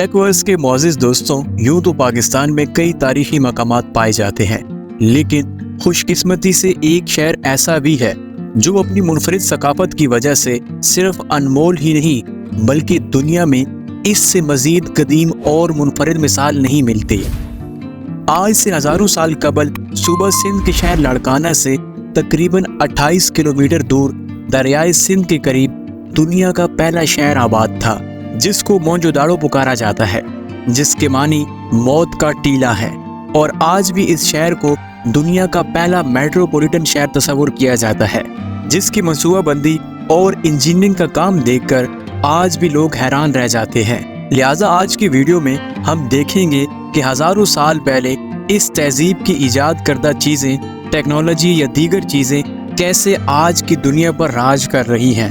Tech world के मोअज़्ज़िज़ दोस्तों, यूं तो पाकिस्तान में कई तारीखी मकामात पाए जाते हैं, लेकिन खुशकिस्मती से एक शहर ऐसा भी है जो अपनी मुनफरिद सकाफत की वजह से सिर्फ अनमोल ही नहीं बल्कि दुनिया में इससे मजीद कदीम और मुनफरिद मिसाल नहीं मिलती। आज से हज़ारों साल कबल सूबा सिंध के शहर लाड़काना से तकरीबन 28 किलोमीटर दूर दरियाए सिंध के करीब दुनिया का पहला शहर आबाद था, जिसको मोहनजोदाड़ो पुकारा जाता है, जिसके मानी मौत का टीला है। और आज भी इस शहर को दुनिया का पहला मेट्रोपॉलिटन शहर तस्वुर किया जाता है, जिसकी मंसूबाबंदी और इंजीनियरिंग का काम देखकर आज भी लोग हैरान रह जाते हैं। लिहाजा आज की वीडियो में हम देखेंगे कि हज़ारों साल पहले इस तहजीब की ईजाद करदा चीज़ें, टेक्नोलॉजी या दीगर चीज़ें कैसे आज की दुनिया पर राज कर रही हैं।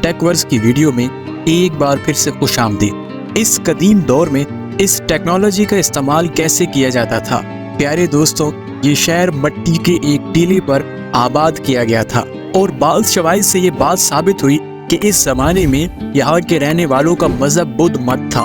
टेक वर्ल्ड की वीडियो में एक बार फिर से खुशामदीद। इस कदीम दौर में इस टेक्नोलॉजी का इस्तेमाल कैसे किया जाता था। प्यारे दोस्तों, ये शहर मिट्टी के एक टीले पर आबाद किया गया था और बाज़ शवाहिद से ये बात साबित हुई कि इस ज़माने में यहाँ के रहने वालों का मजहब बुद्ध मत था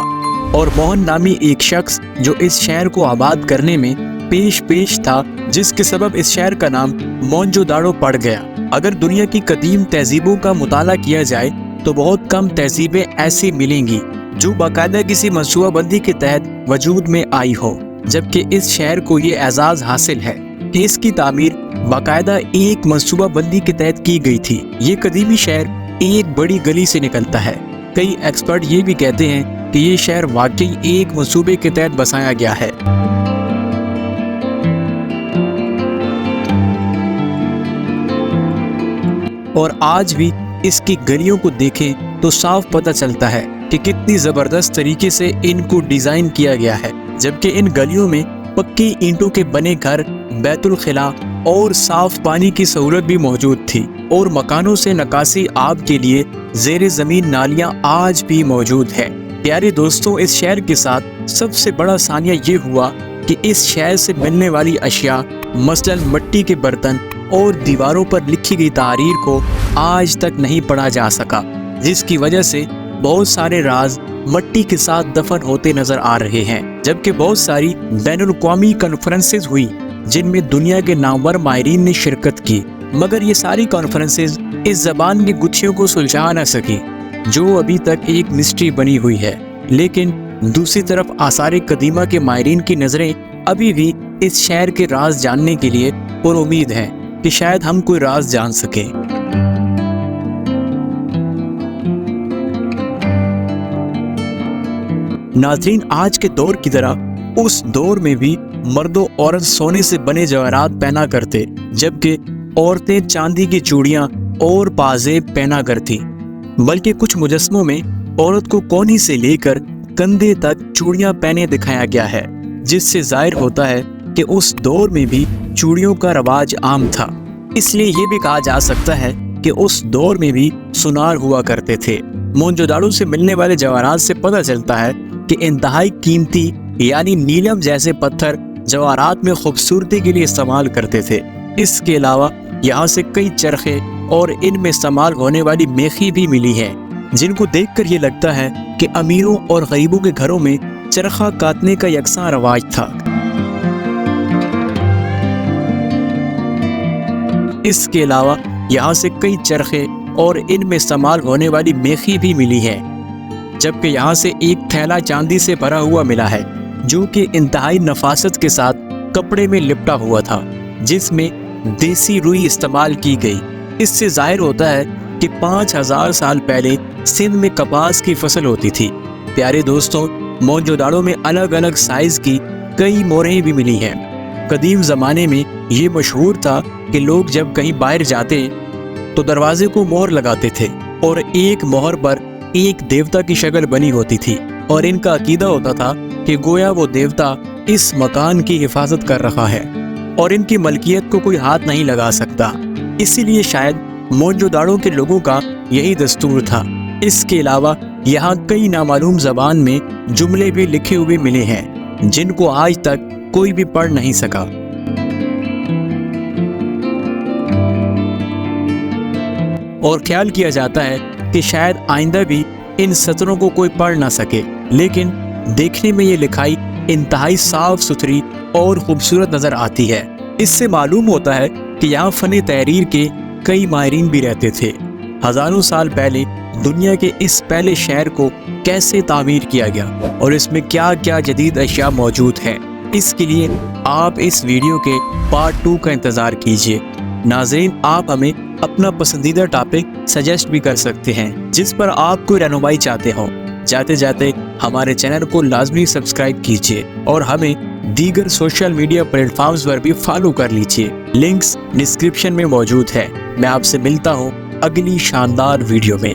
और मोहन नामी एक शख्स जो इस शहर को आबाद करने में पेश था, जिसके सबब इस शहर का नाम मोहनजोदाड़ो पड़ गया। अगर दुनिया की कदीम तहजीबों का मुताला किया जाए तो बहुत कम तहजीबें ऐसी मिलेंगी जो बाकायदा किसी मंसूबाबंदी के तहत वजूद में आई हो, जबकि इस शहर को ये एजाज हासिल है कि इसकी तामीर बाकायदा एक मंसूबाबंदी के तहत की गई थी। ये कदीमी शहर एक बड़ी गली से निकलता है। कई एक्सपर्ट ये भी कहते हैं कि ये शहर वाकई एक मंसूबे के तहत बसाया गया है। और आज भी इसकी गलियों को देखें तो साफ पता चलता है कि कितनी ज़बरदस्त तरीके से इनको डिज़ाइन किया गया है, जबकि इन गलियों में पक्की ईंटों के बने घर, बैतुल खिला और साफ पानी की सहूलत भी मौजूद थी और मकानों से निकासी आब के लिए ज़ेरे ज़मीन नालियाँ आज भी मौजूद है। प्यारे दोस्तों, इस शहर के साथ सबसे बड़ा सानिया ये हुआ कि इस शहर से मिलने वाली अशिया मसलन मिट्टी के बर्तन और दीवारों पर लिखी गई तहरीर को आज तक नहीं पढ़ा जा सका, जिसकी वजह से बहुत सारे राज मिट्टी के साथ दफन होते नजर आ रहे हैं। जबकि बहुत सारी बैनुल अक़वामी कॉन्फ्रेंसेस हुई जिनमें दुनिया के नामवर माहिरीन ने शिरकत की, मगर ये सारी कॉन्फ्रेंसेस इस ज़बान की गुत्थियों को सुलझा न सकी, जो अभी तक एक मिस्ट्री बनी हुई है। लेकिन दूसरी तरफ आसार कदीमा के माहिरीन की नज़रें अभी भी इस शहर के राज जानने के लिए पुरुमीद हैं कि शायद हम कोई राज जान सकें। नाज़रीन, आज के दौर की तरह उस दौर में भी मर्दों औरत सोने से बने जवाहरात पहना करते, जबकि औरतें चांदी की चूड़ियां और पाजेब पहना करती। बल्कि कुछ मुजस्मों में औरत को कोहनी से लेकर कंधे तक चूड़ियां पहने दिखाया गया है, जिससे जाहिर होता है कि उस दौर में भी चूड़ियों का रवाज आम था। इसलिए ये भी कहा जा सकता है कि उस दौर में भी सुनार हुआ करते थे। मोहनजोदाड़ो से मिलने वाले जवाहरात से पता चलता है कि इंतहाई कीमती यानी नीलम जैसे पत्थर जवाहरात में खूबसूरती के लिए इस्तेमाल करते थे। इसके अलावा यहाँ से कई चरखे और इनमें इस्तेमाल होने वाली मेखी भी मिली है, जिनको देखकर ये लगता है कि अमीरों और गरीबों के घरों में चरखा काटने का यकसा रवाज था। इसके अलावा यहाँ से कई चरखे और इनमें इस्तेमाल होने वाली मेखी भी मिली है, जबकि यहाँ से एक थैला चांदी से भरा हुआ मिला है, जो कि इंतहाई नफासत के साथ कपड़े में लिपटा हुआ था, जिसमें देसी रुई इस्तेमाल की गई। इससे जाहिर होता है कि 5000 साल पहले सिंध में कपास की फसल होती थी। प्यारे दोस्तों, मोहनजोदाड़ो में अलग अलग साइज की कई मोहरें भी मिली हैं। कदीम ज़माने में ये मशहूर था कि लोग जब कहीं बाहर जाते तो दरवाजे को मोहर लगाते थे और एक मोहर पर एक देवता की शक्ल बनी होती थी और इनका अकीदा होता था कि गोया वो देवता इस मकान की हिफाजत कर रहा है और इनकी मलकियत को कोई हाथ नहीं लगा सकता। इसीलिए शायद मोहनजोदाड़ो के लोगों का यही दस्तूर था। इसके अलावा यहाँ कई नामालूम ज़बान में जुमले भी लिखे हुए मिले हैं, जिनको आज तक कोई भी पढ़ नहीं सका। اور خیال کیا جاتا ہے کہ شاید آئندہ بھی ان سطروں کو کوئی پڑھ نہ سکے، لیکن دیکھنے میں یہ لکھائی انتہائی صاف ستھری اور خوبصورت نظر آتی ہے۔ اس سے معلوم ہوتا ہے کہ یہاں فن تحریر کے کئی ماہرین بھی رہتے تھے۔ ہزاروں سال پہلے دنیا کے اس پہلے شہر کو کیسے تعمیر کیا گیا اور اس میں کیا کیا جدید اشیاء موجود ہیں، اس کے لیے آپ اس ویڈیو کے پارٹ 2 کا انتظار کیجیے۔ ناظرین، آپ ہمیں اپنا پسندیدہ ٹاپک سجیسٹ بھی کر سکتے ہیں جس پر آپ کوئی رہنمائی چاہتے ہوں۔ جاتے جاتے ہمارے چینل کو لازمی سبسکرائب کیجیے اور ہمیں دیگر سوشل میڈیا پلیٹ فارمز پر بھی فالو کر لیجیے، لنکس ڈسکرپشن میں موجود ہے۔ میں آپ سے ملتا ہوں اگلی شاندار ویڈیو میں۔